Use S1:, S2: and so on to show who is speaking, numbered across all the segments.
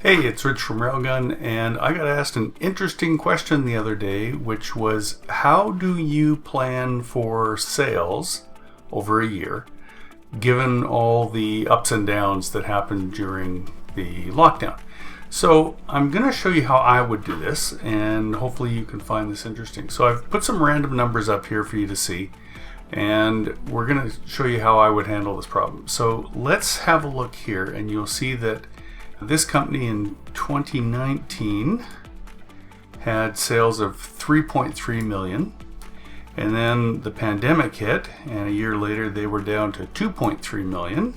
S1: Hey, it's Rich from Railgun, and I got asked an interesting question the other day, which was, how do you plan for sales over a year, given all the ups and downs that happened during the lockdown? So I'm going to show you how I would do this, and hopefully you can find this interesting. So I've put some random numbers up here for you to see, and we're going to show you how I would handle this problem. So let's have a look here, and you'll see that this company in 2019 had sales of 3.3 million, and then the pandemic hit, and a year later they were down to 2.3 million.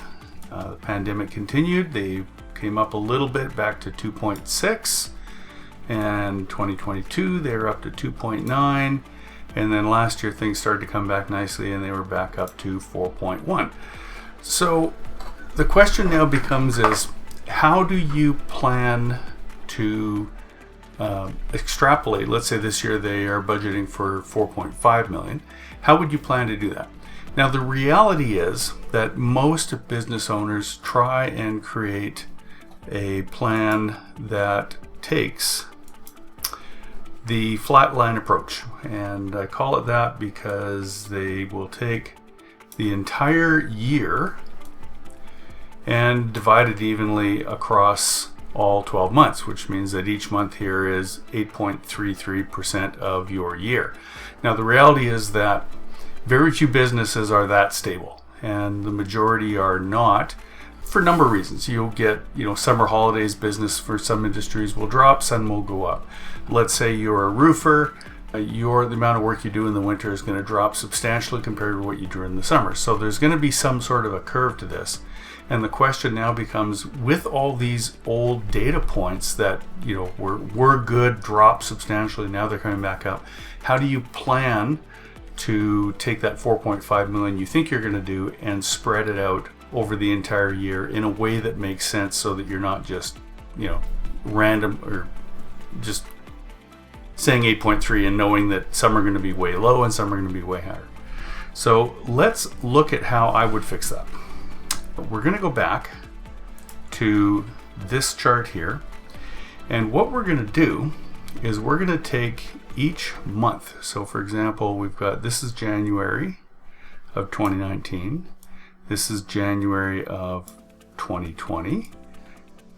S1: The pandemic continued, they came up a little bit back to 2.6, and 2022 they were up to 2.9, and then last year things started to come back nicely and they were back up to 4.1. So the question now becomes is, how do you plan to extrapolate? Let's say this year they are budgeting for 4.5 million. How would you plan to do that? Now, the reality is that most business owners try and create a plan that takes the flat line approach. And I call it that because they will take the entire year and divide it evenly across all 12 months, which means that each month here is 8.33% of your year. Now, the reality is that very few businesses are that stable, and the majority are not, for a number of reasons. You'll get, summer holidays business for some industries will drop, some will go up. Let's say you're a roofer, the amount of work you do in the winter is going to drop substantially compared to what you do in the summer. So there's going to be some sort of a curve to this. And the question now becomes, with all these old data points that were good, dropped substantially, now they're coming back up, how do you plan to take that 4.5 million you think you're going to do and spread it out over the entire year in a way that makes sense, so that you're not just random or just saying 8.3 and knowing that some are going to be way low and some are going to be way higher. So let's look at how I would fix that. We're going to go back to this chart here, and what we're going to do is we're going to take each month. So for example, we've got, this is January of 2019, this is January of 2020,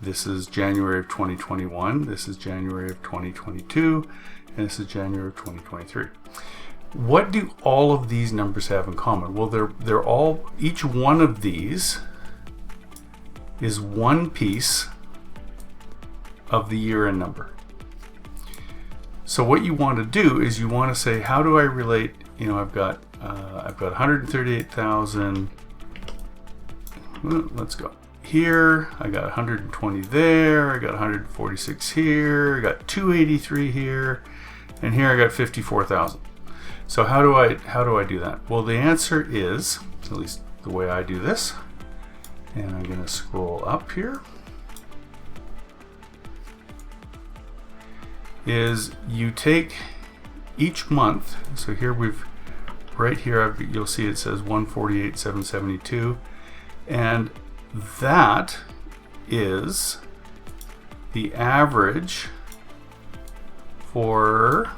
S1: this is January of 2021, this is January of 2022, and this is January of 2023. What do all of these numbers have in common? Well, they're all, each one of these is one piece of the year-end number. So what you want to do is you want to say, how do I relate? I've got 138,000. Let's go here. I got 120 there. I got 146 here. I got 283 here, and here I got 54,000. So how do I do that? Well, the answer is, at least the way I do this, and I'm going to scroll up here, is you take each month. So here right here you'll see it says 148,772, and that is the average for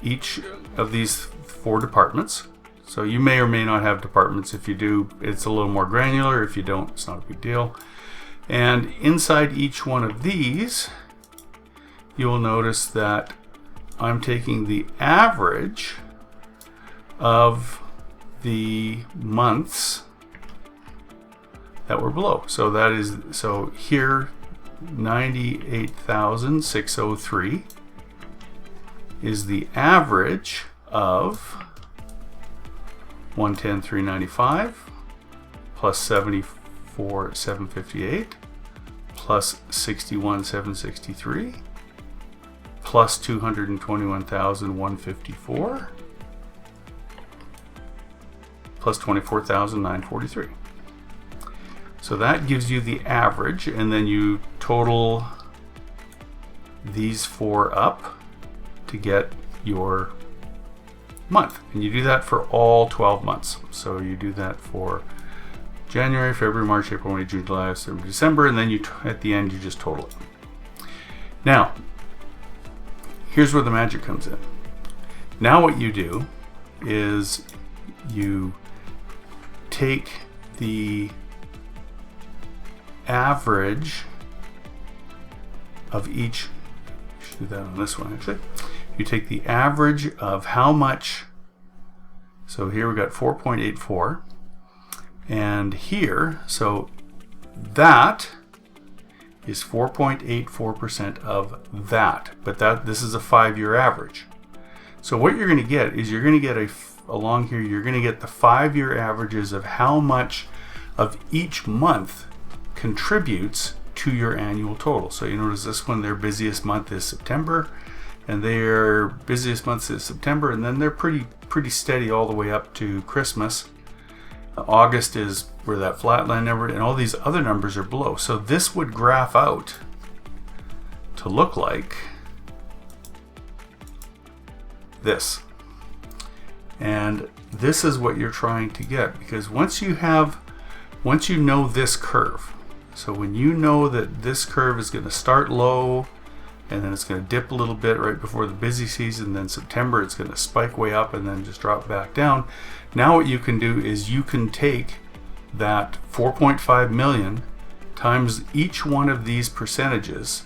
S1: each of these 4 departments. So you may or may not have departments. If you do, it's a little more granular. If you don't, it's not a big deal. And inside each one of these, you'll notice that I'm taking the average of the months that were below. So that is, so here 98,603 is the average of 110,395 plus 74,758 plus 61,763 plus 221,154 plus 24,943. So that gives you the average, and then you total these 4 up to get your month, and you do that for all 12 months. So you do that for January, February, March, April, May, June, July, September, December, and then at the end you just total it. Now, here's where the magic comes in. Now what you do is you take the average of each, should do that on this one actually. You take the average of how much, so here we got 4.84, and here, so that is 4.84% of that, but this is a 5-year average. So what you're going to get is you're going to get along here, you're going to get the 5-year averages of how much of each month contributes to your annual total. So you notice this one, their busiest month is September, and their busiest month is September, and then they're pretty steady all the way up to Christmas. August is where that flat line number, and all these other numbers are below. So this would graph out to look like this. And this is what you're trying to get, because once you know this curve, so when you know that this curve is going to start low and then it's going to dip a little bit right before the busy season, then September it's going to spike way up and then just drop back down. Now what you can do is you can take that 4.5 million times each one of these percentages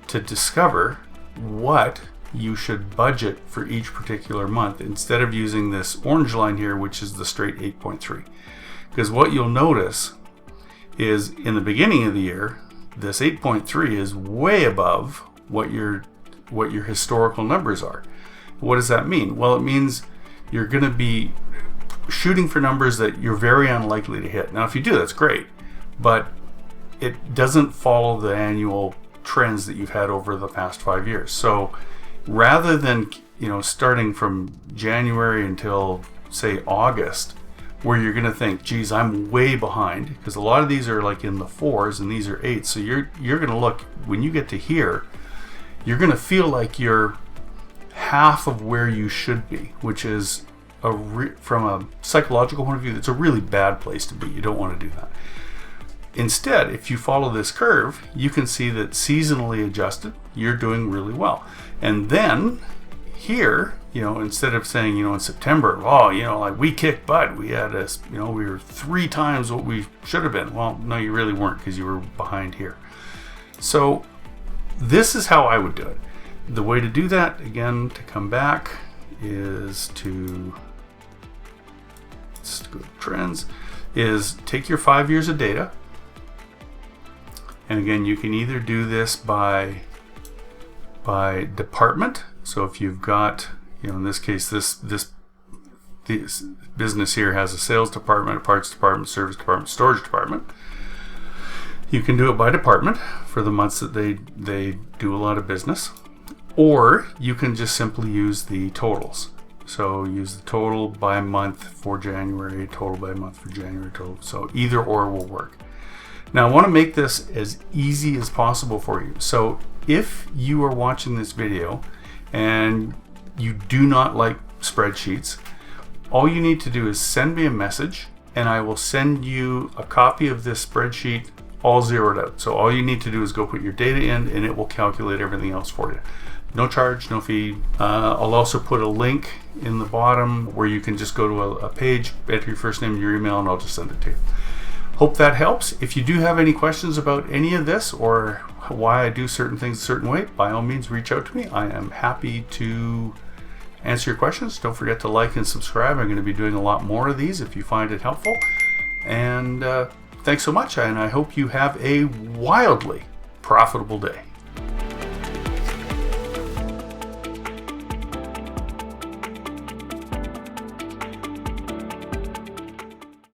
S1: to discover what you should budget for each particular month, instead of using this orange line here, which is the straight 8.3. Because what you'll notice is in the beginning of the year, this 8.3 is way above what your historical numbers are. What does that mean? Well, it means you're going to be shooting for numbers that you're very unlikely to hit. Now, if you do, that's great, but it doesn't follow the annual trends that you've had over the past 5 years. So rather than, starting from January until, say, August, where you're going to think, geez, I'm way behind, because a lot of these are like in the 4s and these are 8s. So you're going to look, when you get to here, you're going to feel like you're half of where you should be, which is, from a psychological point of view, that's a really bad place to be. You don't want to do that. Instead, if you follow this curve, you can see that seasonally adjusted, you're doing really well. And then here, instead of saying, in September, like we kicked butt, we had we were 3 times what we should have been. Well, no, you really weren't, because you were behind here. So this is how I would do it. The way to do that, again, to come back, is to, let's go to trends, is take your 5 years of data. And again, you can either do this by department. So if you've got, in this case, this business here has a sales department, a parts department, service department, storage department. You can do it by department for the months that they do a lot of business, or you can just simply use the totals. So use the total by month for January, total by month for January, total. So either or will work. Now I want to make this as easy as possible for you. So if you are watching this video and you do not like spreadsheets, all you need to do is send me a message and I will send you a copy of this spreadsheet all zeroed out. So all you need to do is go put your data in and it will calculate everything else for you. No charge, no fee. I'll also put a link in the bottom where you can just go to a page, enter your first name and your email, and I'll just send it to you. Hope that helps. If you do have any questions about any of this or why I do certain things a certain way, by all means reach out to me. I am happy to answer your questions. Don't forget to like and subscribe. I'm going to be doing a lot more of these if you find it helpful. And thanks so much, and I hope you have a wildly profitable day.